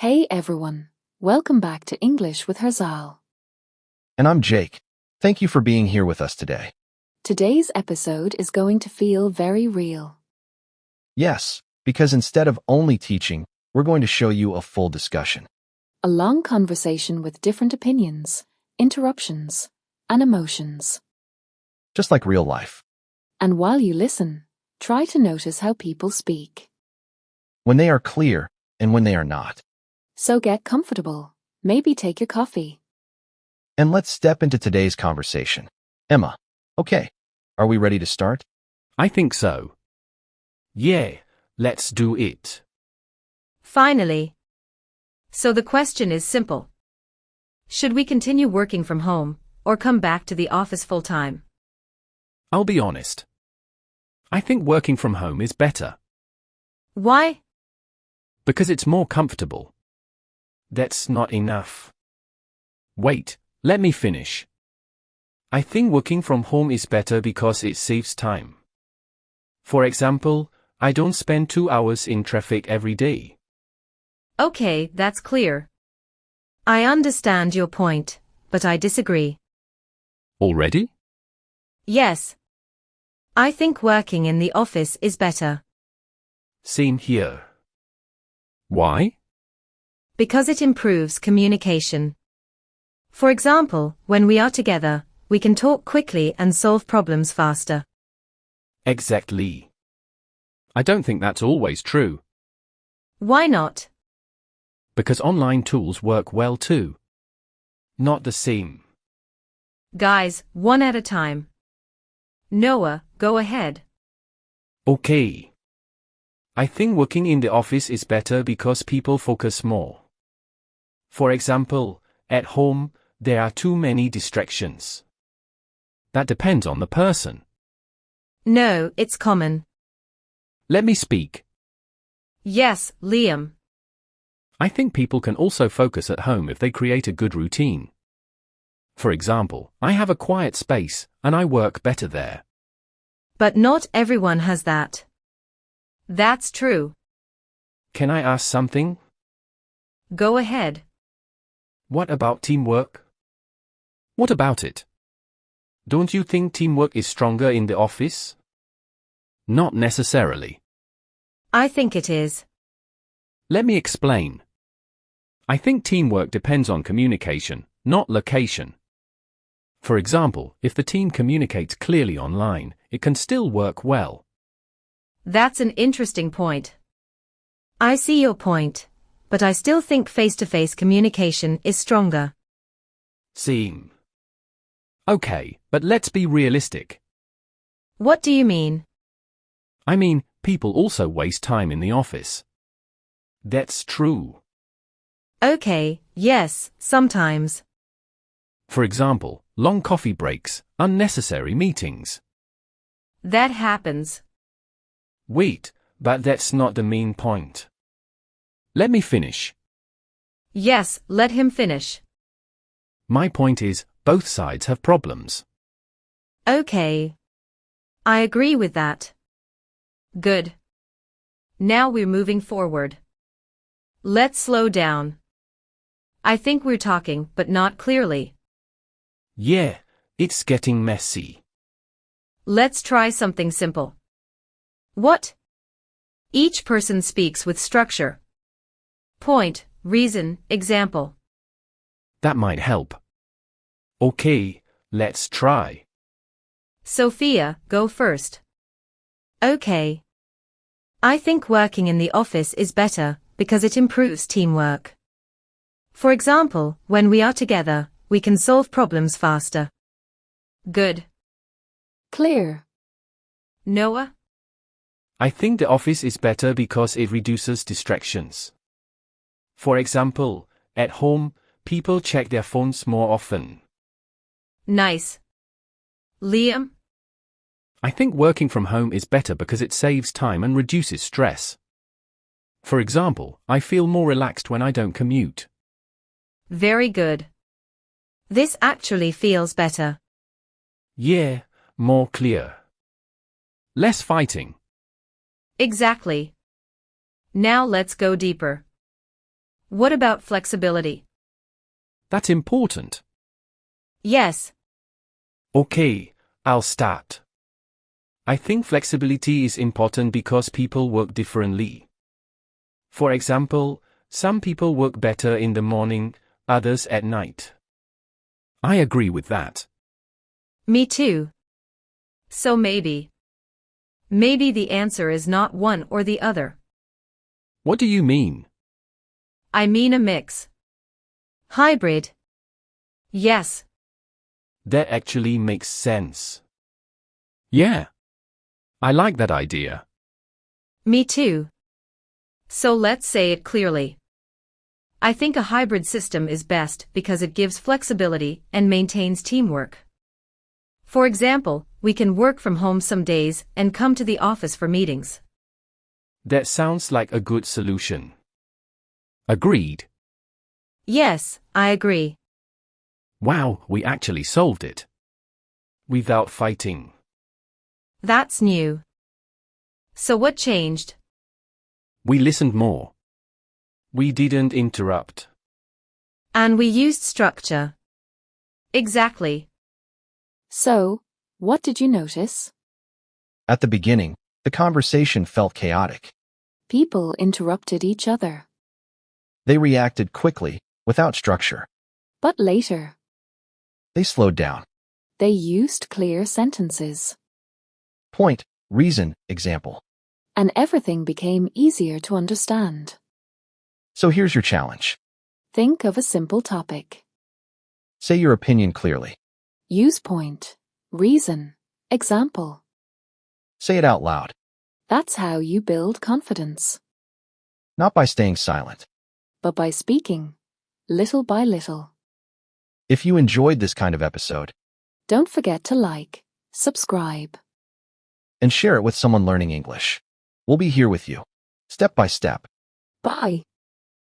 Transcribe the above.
Hey everyone, welcome back to English with Herzal. And I'm Jake. Thank you for being here with us today. Today's episode is going to feel very real. Yes, because instead of only teaching, we're going to show you a full discussion. A long conversation with different opinions, interruptions, and emotions. Just like real life. And while you listen, try to notice how people speak. When they are clear and when they are not. So get comfortable, maybe take your coffee. And let's step into today's conversation. Emma, okay, are we ready to start? I think so. Yeah, let's do it. Finally. So the question is simple. Should we continue working from home, or come back to the office full-time? I'll be honest. I think working from home is better. Why? Because it's more comfortable. That's not enough. Wait, let me finish. I think working from home is better because it saves time. For example, I don't spend 2 hours in traffic every day. Okay, that's clear. I understand your point, but I disagree. Already? Yes. I think working in the office is better. Same here. Why? Because it improves communication. For example, when we are together, we can talk quickly and solve problems faster. Exactly. I don't think that's always true. Why not? Because online tools work well too. Not the same. Guys, one at a time. Noah, go ahead. Okay. I think working in the office is better because people focus more. For example, at home, there are too many distractions. That depends on the person. No, it's common. Let me speak. Yes, Liam. I think people can also focus at home if they create a good routine. For example, I have a quiet space, and I work better there. But not everyone has that. That's true. Can I ask something? Go ahead. What about teamwork? What about it? Don't you think teamwork is stronger in the office? Not necessarily. I think it is. Let me explain. I think teamwork depends on communication, not location. For example, if the team communicates clearly online, it can still work well. That's an interesting point. I see your point, but I still think face-to-face communication is stronger. Same. Okay, but let's be realistic. What do you mean? I mean, people also waste time in the office. That's true. Okay, yes, sometimes. For example, long coffee breaks, unnecessary meetings. That happens. Wait, but that's not the main point. Let me finish. Yes, let him finish. My point is, both sides have problems. Okay. I agree with that. Good. Now we're moving forward. Let's slow down. I think we're talking, but not clearly. Yeah, it's getting messy. Let's try something simple. What? Each person speaks with structure. Point, reason, example. That might help. Okay, let's try. Sophia, go first. Okay. I think working in the office is better because it improves teamwork. For example, when we are together, we can solve problems faster. Good. Clear. Noah? I think the office is better because it reduces distractions. For example, at home, people check their phones more often. Nice. Liam? I think working from home is better because it saves time and reduces stress. For example, I feel more relaxed when I don't commute. Very good. This actually feels better. Yeah, more clear. Less fighting. Exactly. Now let's go deeper. What about flexibility? That's important. Yes. Okay, I'll start. I think flexibility is important because people work differently. For example, some people work better in the morning, others at night. I agree with that. Me too. So maybe the answer is not one or the other. What do you mean? I mean a mix. Hybrid. Yes. That actually makes sense. Yeah. I like that idea. Me too. So let's say it clearly. I think a hybrid system is best because it gives flexibility and maintains teamwork. For example, we can work from home some days and come to the office for meetings. That sounds like a good solution. Agreed. Yes, I agree. Wow, we actually solved it. Without fighting. That's new. So what changed? We listened more. We didn't interrupt. And we used structure. Exactly. So, what did you notice? At the beginning, the conversation felt chaotic. People interrupted each other. They reacted quickly, without structure. But later, They slowed down. they used clear sentences. Point, reason, example. And everything became easier to understand. So here's your challenge. Think of a simple topic. Say your opinion clearly. Use point, reason, example. Say it out loud, That's how you build confidence. not by staying silent. But by speaking, little by little. If you enjoyed this kind of episode, Don't forget to like, subscribe. and share it with someone learning English. We'll be here with you, step by step. Bye.